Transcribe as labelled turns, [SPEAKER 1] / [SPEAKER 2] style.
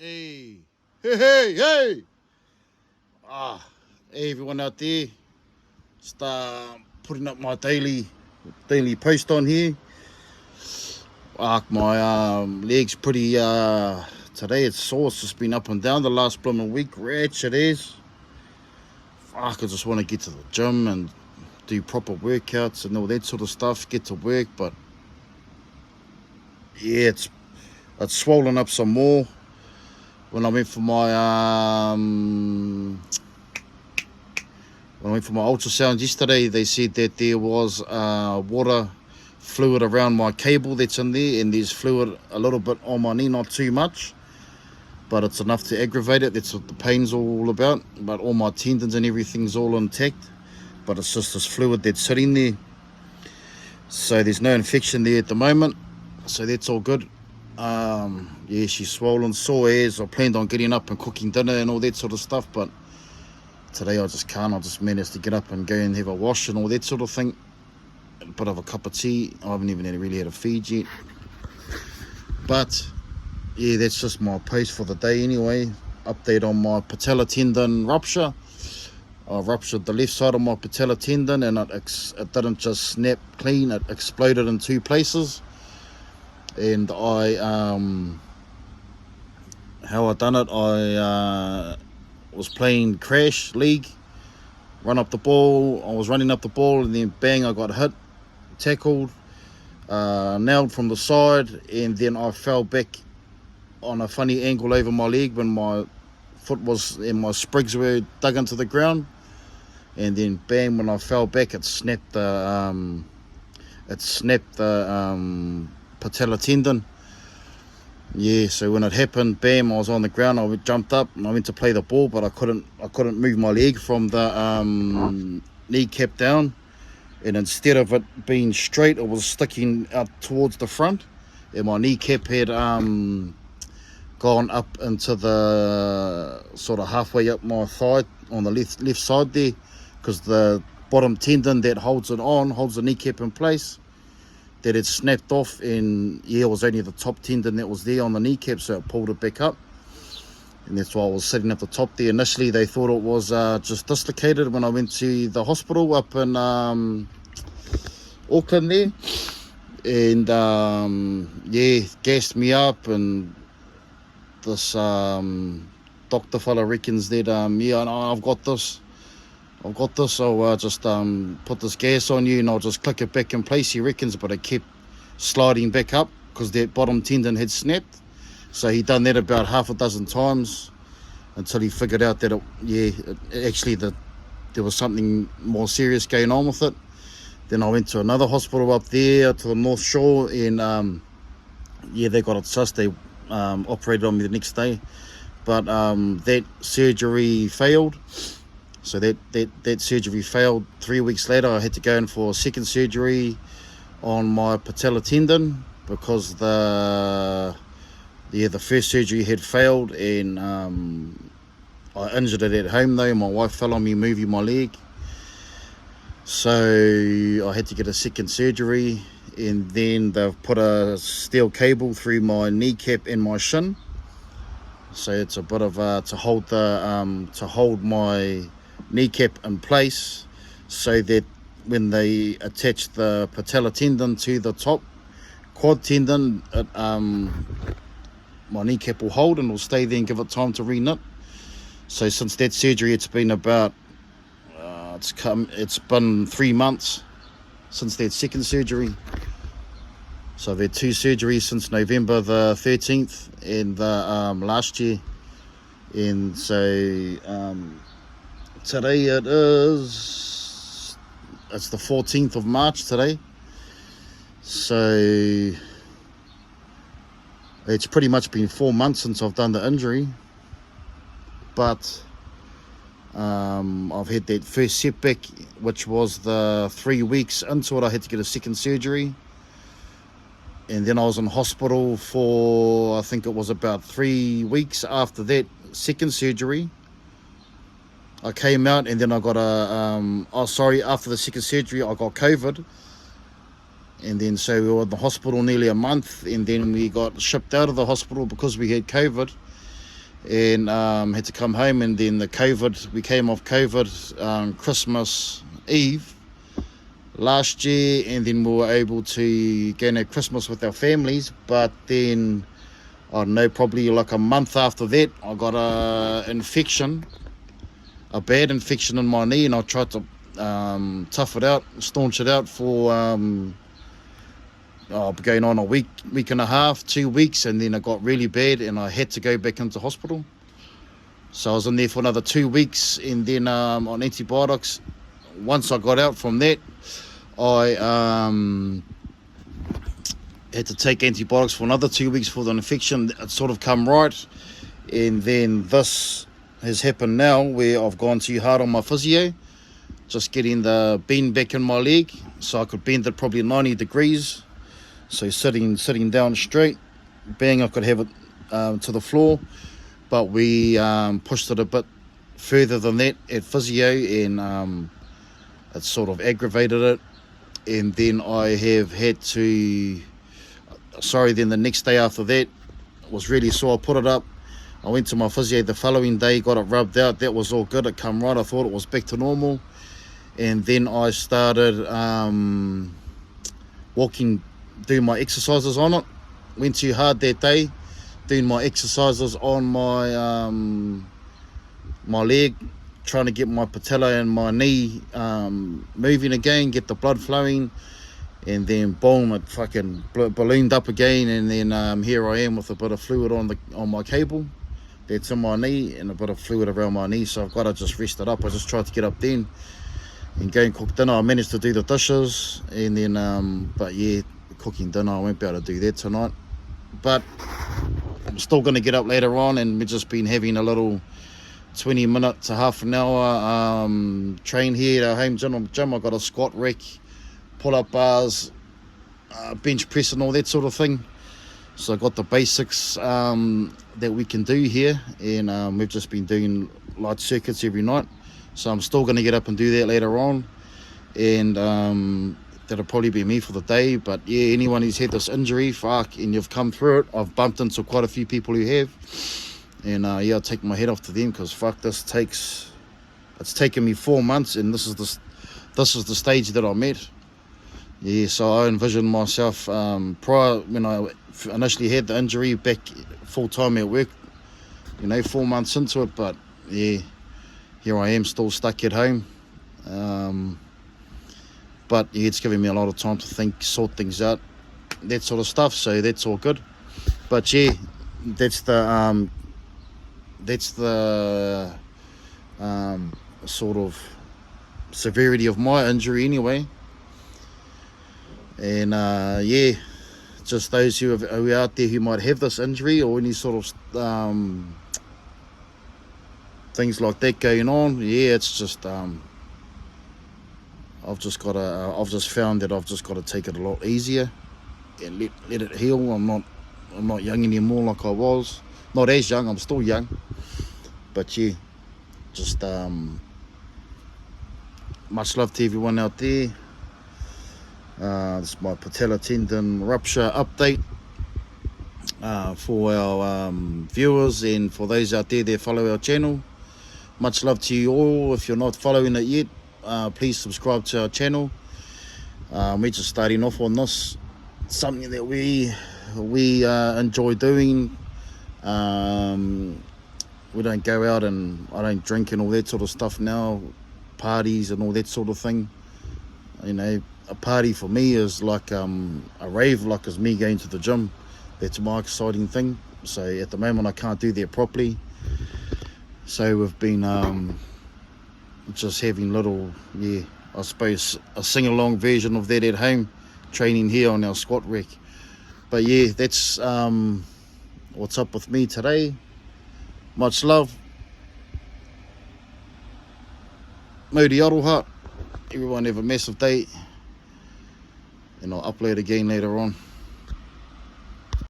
[SPEAKER 1] Hey, hey! Hey, everyone out there. Just putting up my daily post on here. My leg's pretty. Today it's sore. It's just been up and down the last blooming week. Wretched is. I just want to get to the gym and do proper workouts and all that sort of stuff. Get to work, but yeah, it's swollen up some more. When I went for my ultrasound yesterday, they said that there was water fluid around my cable that's in there, and there's fluid a little bit on my knee, not too much, but it's enough to aggravate it. That's what the pain's all about. But all my tendons and everything's all intact, but it's just this fluid that's sitting there. So there's no infection there at the moment, so that's all good. Yeah, she's swollen, sore as. I planned on getting up and cooking dinner and all that sort of stuff, but today I just can't. I just managed to get up and go and have a wash and all that sort of thing. A bit of a cup of tea. I haven't even really had a feed yet. But yeah, that's just my post for the day anyway. Update on my patella tendon rupture. I ruptured the left side of my patella tendon, and it didn't just snap clean. It exploded in two places. And how I done it, I was playing Crash League, I was running up the ball, and then bang, I got hit, tackled, nailed from the side, and then I fell back on a funny angle over my leg when my foot was, and my sprigs were dug into the ground, and then bang, when I fell back, it snapped the patella tendon. Yeah, so when it happened, bam, I was on the ground. I jumped up and I went to play the ball, but I couldn't move my leg from the kneecap down, and instead of it being straight, it was sticking out towards the front, and my kneecap had gone up into the sort of halfway up my thigh on the left side there, because the bottom tendon that holds the kneecap in place, that had snapped off, and yeah, it was only the top tendon that was there on the kneecap, so it pulled it back up, and that's why I was sitting at the top there. Initially they thought it was just dislocated when I went to the hospital up in Auckland there, and yeah, gassed me up, and this doctor fella reckons that yeah, no, I've got this, so just put this gas on you and I'll just click it back in place, he reckons. But it kept sliding back up because that bottom tendon had snapped. So he done that about half a dozen times until he figured out that there was something more serious going on with it. Then I went to another hospital up there to the North Shore, and yeah, they got it sussed. They operated on me the next day, but that surgery failed. So that surgery failed. 3 weeks later, I had to go in for a second surgery on my patella tendon because the first surgery had failed, and I injured it at home though. My wife fell on me moving my leg, so I had to get a second surgery, and then they've put a steel cable through my kneecap and my shin. So it's a bit of to hold my kneecap in place, so that when they attach the patella tendon to the top quad tendon, my kneecap will hold and will stay there and give it time to re-knit. So since that surgery, it's been about it's been 3 months since that second surgery. So I've had two surgeries since November the 13th and last year, and so today it's the 14th of March today, so it's pretty much been 4 months since I've done the injury. But I've had that first setback, which was the 3 weeks into it. I had to get a second surgery, and then I was in hospital for, I think it was about 3 weeks after that second surgery. I came out, and then I got after the second surgery, I got COVID. And then so we were in the hospital nearly a month, and then we got shipped out of the hospital because we had COVID. and had to come home. And then we came off COVID Christmas Eve last year, and then we were able to go and have Christmas with our families. But then, I don't know, probably like a month after that, I got a bad infection in my knee, and I tried to tough it out, staunch it out for going on a week and a half, 2 weeks, and then it got really bad, and I had to go back into hospital. So I was in there for another 2 weeks, and then on antibiotics. Once I got out from that, I had to take antibiotics for another 2 weeks for the infection. It sort of come right, and then this has happened now, where I've gone too hard on my physio, just getting the bend back in my leg, so I could bend it probably 90 degrees. So sitting down straight, bang, I could have it to the floor. But we pushed it a bit further than that at physio, and it sort of aggravated it. And then I have had to, then the next day after that, it was really sore. I put it up. I went to my physio the following day, got it rubbed out. That was all good. It come right. I thought it was back to normal. And then I started walking, doing my exercises on it. Went too hard that day, doing my exercises on my my leg, trying to get my patella and my knee moving again, get the blood flowing, and then boom, it fucking ballooned up again. And then here I am with a bit of fluid on my cable that's in my knee, and a bit of fluid around my knee, so I've got to just rest it up. I just tried to get up then and go and cook dinner. I managed to do the dishes, and then but yeah, cooking dinner, I won't be able to do that tonight. But I'm still going to get up later on, and we've just been having a little 20 minutes to half an hour train here at our home gym. I've got a squat rack, pull-up bars, bench press and all that sort of thing. So I've got the basics that we can do here, and we've just been doing light circuits every night. So I'm still going to get up and do that later on, and that'll probably be me for the day. But yeah, anyone who's had this injury, fuck, and you've come through it, I've bumped into quite a few people who have, and yeah, I'll take my head off to them, because fuck, it's taken me 4 months, and this is the stage that I'm at. Yeah, so I envisioned myself prior, when I initially had the injury, back full time at work, 4 months into it. But yeah, here I am, still stuck at home. But yeah, it's giving me a lot of time to think, sort things out, that sort of stuff. So that's all good. But yeah, that's the sort of severity of my injury anyway. And yeah, just those who are out there who might have this injury, or any sort of things like that going on, yeah, it's just I've just found that I've just got to take it a lot easier and let it heal. I'm not young anymore like I was. Not as young, I'm still young. But yeah, just much love to everyone out there. This is my patella tendon rupture update for our viewers, and for those out there that follow our channel. Much love to you all. If you're not following it yet, please subscribe to our channel. We're just starting off on this, something that we enjoy doing. We don't go out, and I don't drink and all that sort of stuff now, parties and all that sort of thing. A party for me is like a rave, like is me going to the gym. That's my exciting thing. So at the moment I can't do that properly. So we've been just having little, yeah, I suppose a sing-along version of that at home, training here on our squat rack. But yeah, that's what's up with me today. Much love. Mauri aroha. Everyone have a massive day. And I'll upload again later on.